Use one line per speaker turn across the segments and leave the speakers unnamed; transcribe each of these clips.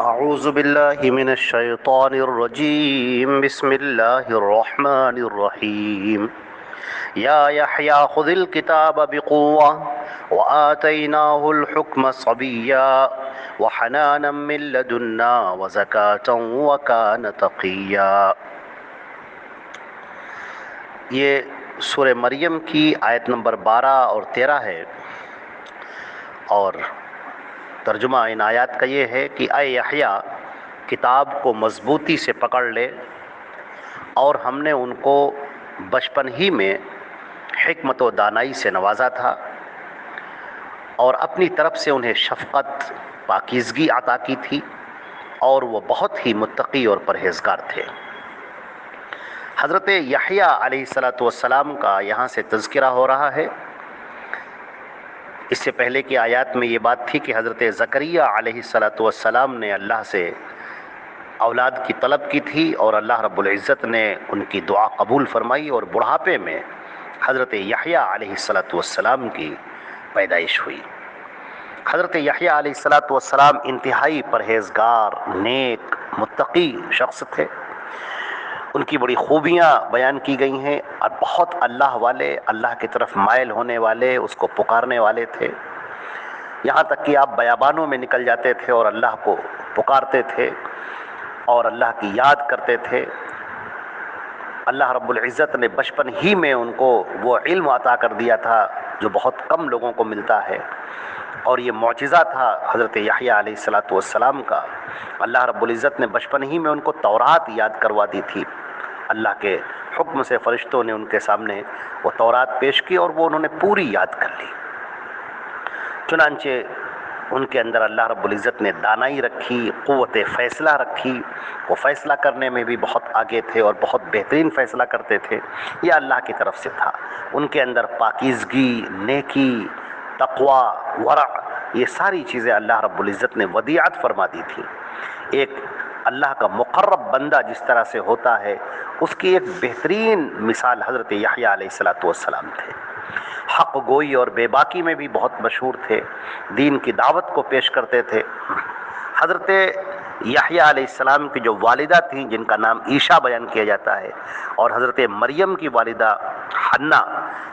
اعوذ باللہ من الشیطان الرجیم بسم اللہ الرحمن الرحیم یا یحییٰ خذ الکتاب بقوة وآتیناہ الحکم صبیا وحنانا من لدنا وزکاة وکان تقیا۔ یہ سورہ مریم کی آیت نمبر 12 اور 13 ہے، اور ترجمہ ان آیات کا یہ ہے کہ اے یحییٰ، کتاب کو مضبوطی سے پکڑ لے، اور ہم نے ان کو بچپن ہی میں حکمت و دانائی سے نوازا تھا، اور اپنی طرف سے انہیں شفقت، پاکیزگی عطا کی تھی، اور وہ بہت ہی متقی اور پرہیزگار تھے۔ حضرت یحییٰ علیہ السلام کا یہاں سے تذکرہ ہو رہا ہے۔ اس سے پہلے کی آیات میں یہ بات تھی کہ حضرت زکریا علیہ السلام نے اللہ سے اولاد کی طلب کی تھی، اور اللہ رب العزت نے ان کی دعا قبول فرمائی، اور بڑھاپے میں حضرت یحییٰ علیہ السلام کی پیدائش ہوئی۔ حضرت یحییٰ علیہ السلام انتہائی پرہیزگار، نیک، متقی شخص تھے۔ ان کی بڑی خوبیاں بیان کی گئی ہیں، اور بہت اللہ والے، اللہ کی طرف مائل ہونے والے، اس کو پکارنے والے تھے۔ یہاں تک کہ آپ بیابانوں میں نکل جاتے تھے اور اللہ کو پکارتے تھے اور اللہ کی یاد کرتے تھے۔ اللہ رب العزت نے بچپن ہی میں ان کو وہ علم عطا کر دیا تھا جو بہت کم لوگوں کو ملتا ہے، اور یہ معجزہ تھا حضرت یحییٰ علیہ السلام کا۔ اللہ رب العزت نے بچپن ہی میں ان کو تورات یاد کروا دی تھی۔ اللہ کے حکم سے فرشتوں نے ان کے سامنے وہ تورات پیش کی، اور وہ انہوں نے پوری یاد کر لی۔ چنانچہ ان کے اندر اللہ رب العزت نے دانائی رکھی، قوت فیصلہ رکھی۔ وہ فیصلہ کرنے میں بھی بہت آگے تھے اور بہت بہترین فیصلہ کرتے تھے۔ یہ اللہ کی طرف سے تھا۔ ان کے اندر پاکیزگی، نیکی، تقوی، ورع، یہ ساری چیزیں اللہ رب العزت نے ودیعت فرما دی تھی۔ ایک اللہ کا مقرب بندہ جس طرح سے ہوتا ہے، اس کی ایک بہترین مثال حضرت یحییٰ علیہ السلام تھے۔ حق گوئی اور بے باکی میں بھی بہت مشہور تھے، دین کی دعوت کو پیش کرتے تھے۔ حضرت یحییٰ علیہ السلام کی جو والدہ تھیں، جن کا نام عیشا بیان کیا جاتا ہے، اور حضرت مریم کی والدہ حنا،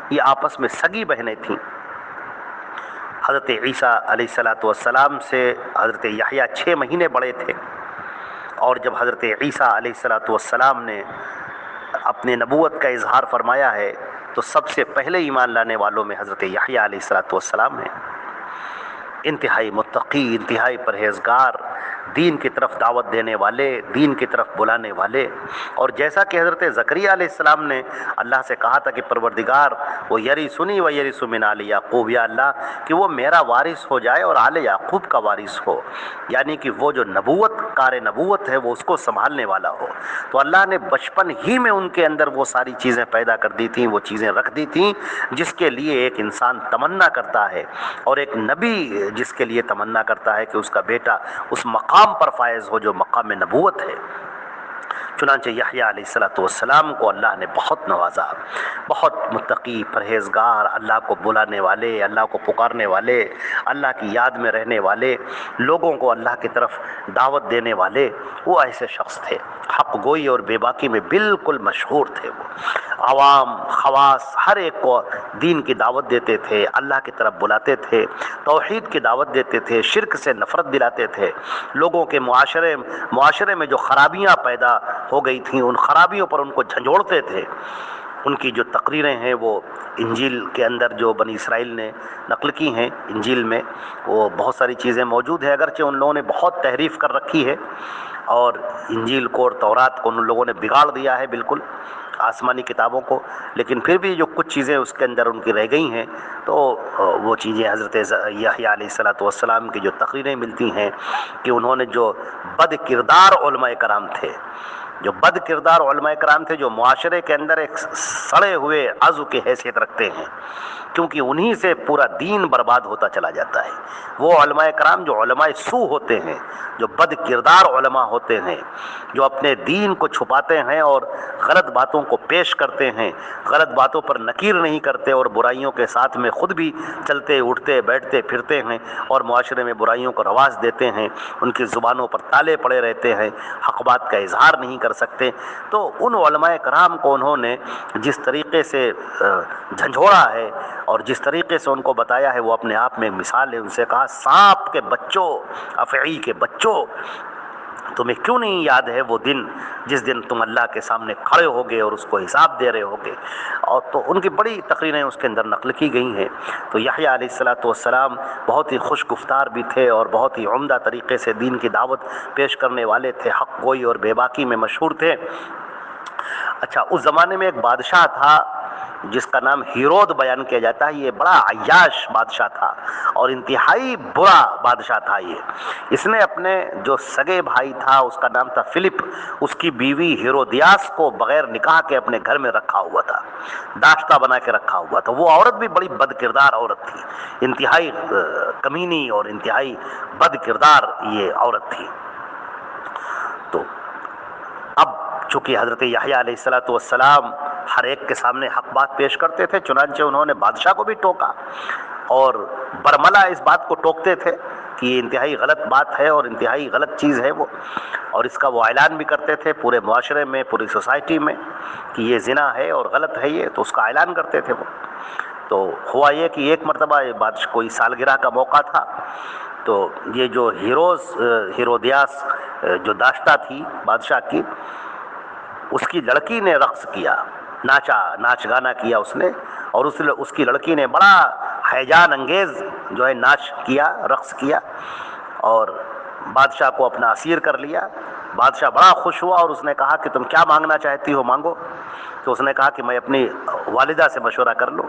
یہ آپس میں سگی بہنیں تھیں۔ حضرت عیسیٰ علیہ السلام سے حضرت یحییٰ 6 مہینے بڑے تھے، اور جب حضرت عیسیٰ علیہ السلام نے اپنے نبوت کا اظہار فرمایا ہے، تو سب سے پہلے ایمان لانے والوں میں حضرت یحییٰ علیہ السلام ہیں۔ انتہائی متقی، انتہائی پرہیزگار، دین کی طرف دعوت دینے والے، دین کی طرف بلانے والے۔ اور جیسا کہ حضرت زکریا علیہ السلام نے اللہ سے کہا تھا کہ پروردگار وہ یرثنی و یرث من آل یعقوب، یا اللہ کہ وہ میرا وارث ہو جائے اور آل یعقوب کا وارث ہو، یعنی کہ وہ جو کار نبوت ہے وہ اس کو سنبھالنے والا ہو۔ تو اللہ نے بچپن ہی میں ان کے اندر وہ ساری چیزیں پیدا کر دی تھیں، وہ چیزیں رکھ دی تھیں جس کے لیے ایک انسان تمنا کرتا ہے، اور ایک نبی جس کے لیے تمنا کرتا ہے کہ اس کا بیٹا اس مقام پر فائز ہو جو مقام نبوت ہے۔ چنانچہ یحییٰ علیہ السلام کو اللہ نے بہت نوازا، بہت متقی، پرہیزگار، اللہ کو بلانے والے، اللہ کو پکارنے والے، اللہ کی یاد میں رہنے والے، لوگوں کو اللہ کی طرف دعوت دینے والے، وہ ایسے شخص تھے۔ حق گوئی اور بے باکی میں بالکل مشہور تھے۔ وہ عوام، خواص، ہر ایک کو دین کی دعوت دیتے تھے، اللہ کی طرف بلاتے تھے، توحید کی دعوت دیتے تھے، شرک سے نفرت دلاتے تھے۔ لوگوں کے معاشرے میں جو خرابیاں پیدا ہو گئی تھیں، ان خرابیوں پر ان کو جھنجھوڑتے تھے۔ ان کی جو تقریریں ہیں وہ انجیل کے اندر جو بنی اسرائیل نے نقل کی ہیں، انجیل میں وہ بہت ساری چیزیں موجود ہیں، اگرچہ ان لوگوں نے بہت تحریف کر رکھی ہے، اور انجیل کو اور تورات کو ان لوگوں نے بگاڑ دیا ہے بالکل، آسمانی کتابوں کو، لیکن پھر بھی جو کچھ چیزیں اس کے اندر ان کی رہ گئی ہیں، تو وہ چیزیں حضرت یحییٰ علیہ السلام کی جو تقریریں ملتی ہیں کہ انہوں نے جو بد کردار علماء کرام تھے، جو بد کردار علماء کرام تھے، جو معاشرے کے اندر ایک سڑے ہوئے عضو کی حیثیت رکھتے ہیں، کیونکہ انہی سے پورا دین برباد ہوتا چلا جاتا ہے۔ وہ علماء کرام جو علماء سو ہوتے ہیں، جو بد کردار علماء ہوتے ہیں، جو اپنے دین کو چھپاتے ہیں اور غلط باتوں کو پیش کرتے ہیں، غلط باتوں پر نکیر نہیں کرتے اور برائیوں کے ساتھ میں خود بھی چلتے اٹھتے بیٹھتے پھرتے ہیں اور معاشرے میں برائیوں کو رواج دیتے ہیں، ان کی زبانوں پر تالے پڑے رہتے ہیں، حق بات کا اظہار نہیں کر سکتے، تو ان علماء کرام کو انہوں نے جس طریقے سے جھنجھوڑا ہے اور جس طریقے سے ان کو بتایا ہے وہ اپنے آپ میں ایک مثال ہے۔ ان سے کہا سانپ کے بچوں، افعی کے بچوں، تمہیں کیوں نہیں یاد ہے وہ دن جس دن تم اللہ کے سامنے کھڑے ہوگے اور اس کو حساب دے رہے ہوگے؟ اور تو ان کی بڑی تقریریں اس کے اندر نقل کی گئی ہیں۔ تو یحییٰ علیہ السلام بہت ہی خوش گفتار بھی تھے اور بہت ہی عمدہ طریقے سے دین کی دعوت پیش کرنے والے تھے، حق گوئی اور بے باکی میں مشہور تھے۔ اچھا، اس زمانے میں ایک بادشاہ تھا جس کا نام ہیرود بیان کیا جاتا ہے۔ یہ بڑا عیاش بادشاہ تھا اور انتہائی برا بادشاہ تھا۔ اس نے اپنے جو سگے بھائی تھا، اس کا نام تھا فلپ، اس کی بیوی ہیرودیاس کو بغیر نکاح کے اپنے گھر میں رکھا ہوا تھا، داشتہ بنا کے رکھا ہوا تھا۔ وہ عورت بھی بڑی بد کردار عورت تھی، انتہائی کمینی اور انتہائی بد کردار یہ عورت تھی۔ تو اب چونکہ حضرت یحییٰ علیہ السلام ہر ایک کے سامنے حق بات پیش کرتے تھے، چنانچہ انہوں نے بادشاہ کو بھی ٹوکا اور برملا اس بات کو ٹوکتے تھے کہ یہ انتہائی غلط بات ہے اور انتہائی غلط چیز ہے وہ، اور اس کا وہ اعلان بھی کرتے تھے پورے معاشرے میں، پوری سوسائٹی میں کہ یہ زنا ہے اور غلط ہے یہ، تو اس کا اعلان کرتے تھے وہ۔ تو ہوا یہ کہ ایک مرتبہ بادشاہ کوئی سالگرہ کا موقع تھا، تو یہ جو ہیرودیاس جو داشتہ تھی بادشاہ کی، اس کی لڑکی نے رقص کیا، ناچ گانا کیا اس نے، اور اس کی لڑکی نے بڑا ہیجان انگیز جو ہے ناچ کیا، رقص کیا، اور بادشاہ کو اپنا اسیر کر لیا۔ بادشاہ بڑا خوش ہوا اور اس نے کہا کہ تم کیا مانگنا چاہتی ہو مانگو۔ تو اس نے کہا کہ میں اپنی والدہ سے مشورہ کر لوں۔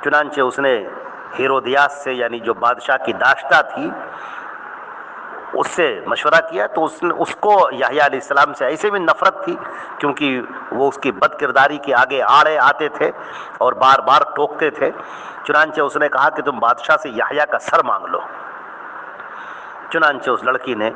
چنانچہ اس نے ہیرودیاس سے، یعنی جو بادشاہ کی داشتہ تھی، اس سے مشورہ کیا، تو اس کو یحییٰ علیہ السلام سے ایسے بھی نفرت تھی کیونکہ وہ اس کی بد کرداری کے آگے آڑے آتے تھے اور بار بار ٹوکتے تھے۔ چنانچہ اس نے کہا کہ تم بادشاہ سے یحییٰ کا سر مانگ لو۔ چنانچہ اس لڑکی نے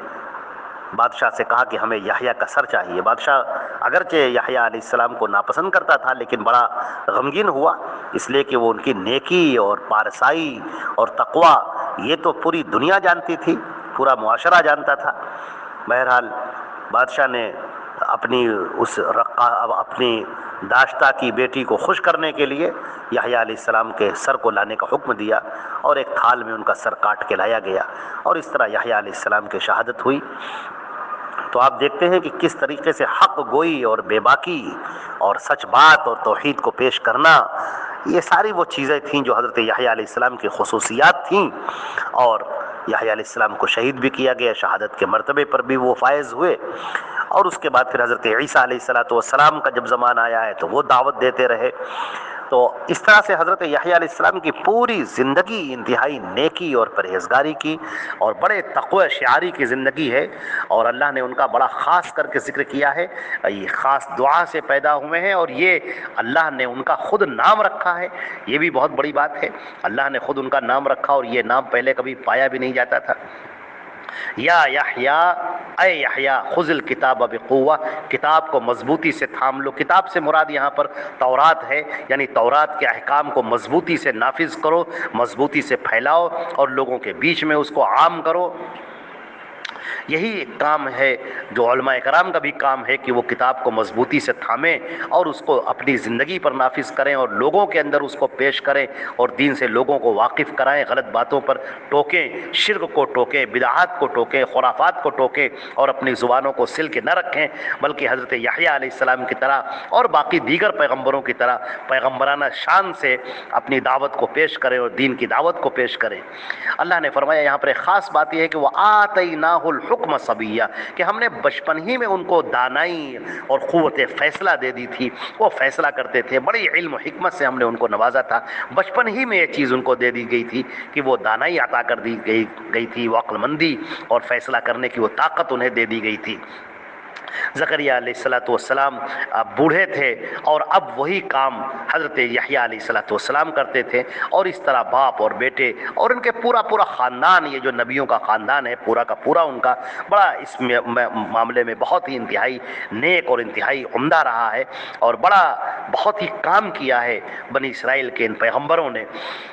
بادشاہ سے کہا کہ ہمیں یحییٰ کا سر چاہیے۔ بادشاہ اگرچہ یحییٰ علیہ السلام کو ناپسند کرتا تھا لیکن بڑا غمگین ہوا، اس لیے کہ وہ ان کی نیکی اور پارسائی اور تقوی یہ تو پوری دنیا جانتی تھی، پورا معاشرہ جانتا تھا۔ بہرحال بادشاہ نے اپنی داشتہ کی بیٹی کو خوش کرنے کے لیے یحییٰ علیہ السلام کے سر کو لانے کا حکم دیا اور ایک تھال میں ان کا سر کاٹ کے لایا گیا، اور اس طرح یحییٰ علیہ السلام کی شہادت ہوئی۔ تو آپ دیکھتے ہیں کہ کس طریقے سے حق گوئی اور بے باکی اور سچ بات اور توحید کو پیش کرنا، یہ ساری وہ چیزیں تھیں جو حضرت یحییٰ علیہ السلام کی خصوصیات تھیں، اور یحییٰ علیہ السلام کو شہید بھی کیا گیا، شہادت کے مرتبے پر بھی وہ فائز ہوئے۔ اور اس کے بعد پھر حضرت عیسیٰ علیہ السلام کا جب زمانہ آیا ہے تو وہ دعوت دیتے رہے۔ تو اس طرح سے حضرت یحییٰ علیہ السلام کی پوری زندگی انتہائی نیکی اور پرہیزگاری کی اور بڑے تقوی شعاری کی زندگی ہے، اور اللہ نے ان کا بڑا خاص کر کے ذکر کیا ہے۔ یہ خاص دعا سے پیدا ہوئے ہیں اور یہ اللہ نے ان کا خود نام رکھا ہے، یہ بھی بہت بڑی بات ہے۔ اللہ نے خود ان کا نام رکھا اور یہ نام پہلے کبھی پایا بھی نہیں جاتا تھا۔ یا یحییٰ، اے یحییٰ خذ الکتاب بقوہ، کتاب کو مضبوطی سے تھام لو۔ کتاب سے مراد یہاں پر تورات ہے، یعنی تورات کے احکام کو مضبوطی سے نافذ کرو، مضبوطی سے پھیلاؤ اور لوگوں کے بیچ میں اس کو عام کرو۔ یہی ایک کام ہے جو علماء کرام کا بھی کام ہے کہ وہ کتاب کو مضبوطی سے تھامیں اور اس کو اپنی زندگی پر نافذ کریں اور لوگوں کے اندر اس کو پیش کریں اور دین سے لوگوں کو واقف کرائیں، غلط باتوں پر ٹوکیں، شرک کو ٹوکیں، بدعات کو ٹوکیں، خرافات کو ٹوکیں اور اپنی زبانوں کو سل کے نہ رکھیں، بلکہ حضرت یحییٰ علیہ السلام کی طرح اور باقی دیگر پیغمبروں کی طرح پیغمبرانہ شان سے اپنی دعوت کو پیش کریں اور دین کی دعوت کو پیش کریں۔ اللہ نے فرمایا یہاں پر ایک خاص بات یہ ہے کہ وہ آتیناہ الحکم صبیہ، کہ ہم نے بچپن ہی میں ان کو دانائی اور قوت فیصلہ دے دی تھی، وہ فیصلہ کرتے تھے، بڑی علم و حکمت سے ہم نے ان کو نوازا تھا، بچپن ہی میں یہ چیز ان کو دے دی گئی تھی کہ وہ دانائی عطا کر دی گئی تھی، وہ عقل مندی اور فیصلہ کرنے کی وہ طاقت انہیں دے دی گئی تھی۔ زکریا علیہ الصلوۃ والسلام اب بوڑھے تھے اور اب وہی کام حضرت یحییٰ علیہ الصلوۃ والسلام کرتے تھے، اور اس طرح باپ اور بیٹے اور ان کے پورا خاندان، یہ جو نبیوں کا خاندان ہے پورا کا پورا ان کا بڑا اس معاملے میں بہت ہی انتہائی نیک اور انتہائی عمدہ رہا ہے، اور بہت ہی کام کیا ہے بنی اسرائیل کے ان پیغمبروں نے۔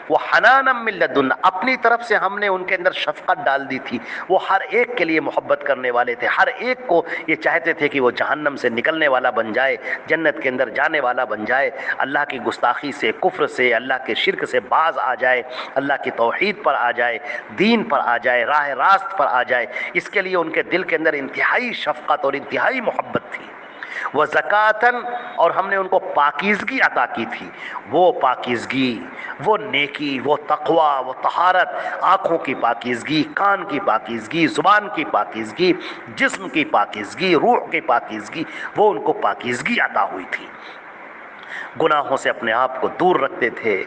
وہ حنانا من لدنا، اپنی طرف سے ہم نے ان کے اندر شفقت ڈال دی تھی، وہ ہر ایک کے لیے محبت کرنے والے تھے، ہر ایک کو یہ چاہتے تھے کہ وہ جہنم سے نکلنے والا بن جائے، جنت کے اندر جانے والا بن جائے، اللہ کی گستاخی سے، کفر سے، اللہ کے شرک سے باز آ جائے، اللہ کی توحید پر آ جائے، دین پر آ جائے، راہ راست پر آ جائے۔ اس کے لیے ان کے دل کے اندر انتہائی شفقت اور انتہائی محبت تھی۔ وہ زکاتن، اور ہم نے ان کو پاکیزگی عطا کی تھی، وہ پاکیزگی، وہ نیکی، وہ تقوی، وہ طہارت، آنکھوں کی پاکیزگی، کان کی پاکیزگی، زبان کی پاکیزگی، جسم کی پاکیزگی، روح کی پاکیزگی، وہ ان کو پاکیزگی عطا ہوئی تھی۔ گناہوں سے اپنے آپ کو دور رکھتے تھے،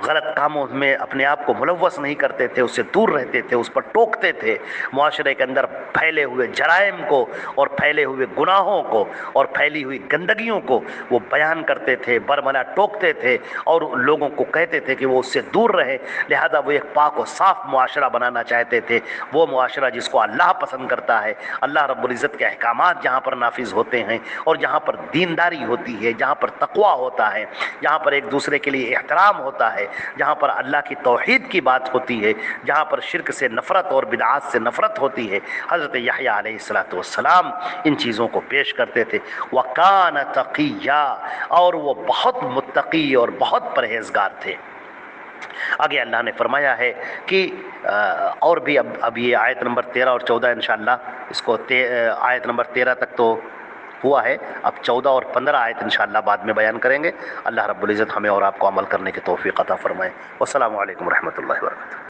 غلط کاموں میں اپنے آپ کو ملوث نہیں کرتے تھے، اس سے دور رہتے تھے، اس پر ٹوکتے تھے، معاشرے کے اندر پھیلے ہوئے جرائم کو اور پھیلے ہوئے گناہوں کو اور پھیلی ہوئی گندگیوں کو وہ بیان کرتے تھے، برملا ٹوکتے تھے، اور لوگوں کو کہتے تھے کہ وہ اس سے دور رہے۔ لہذا وہ ایک پاک و صاف معاشرہ بنانا چاہتے تھے، وہ معاشرہ جس کو اللہ پسند کرتا ہے، اللہ رب العزت کے احکامات جہاں پر نافذ ہوتے ہیں، اور جہاں پر دینداری ہوتی ہے، جہاں پر تقویٰ ہوتا ہے، جہاں پر ایک دوسرے کے لیے احترام ہوتا ہے، جہاں پر اللہ کی توحید کی بات ہوتی ہے، جہاں پر شرک سے نفرت اور بدعات سے نفرت ہوتی ہے۔ حضرت یحییٰ علیہ الصلوۃ والسلام ان چیزوں کو پیش کرتے تھے۔ وَكَانَ تَقِيًّا، اور وہ بہت متقی اور بہت پرہیزگار تھے۔ آگے اللہ نے فرمایا ہے کہ اور بھی اب یہ آیت نمبر 13 اور 14 انشاءاللہ، اس کو آیت نمبر 13 تک تو ہوا ہے، اب 14 اور 15 آیت انشاءاللہ بعد میں بیان کریں گے۔ اللہ رب العزت ہمیں اور آپ کو عمل کرنے کی توفیق عطا فرمائے۔ والسلام علیکم ورحمۃ اللہ وبرکاتہ۔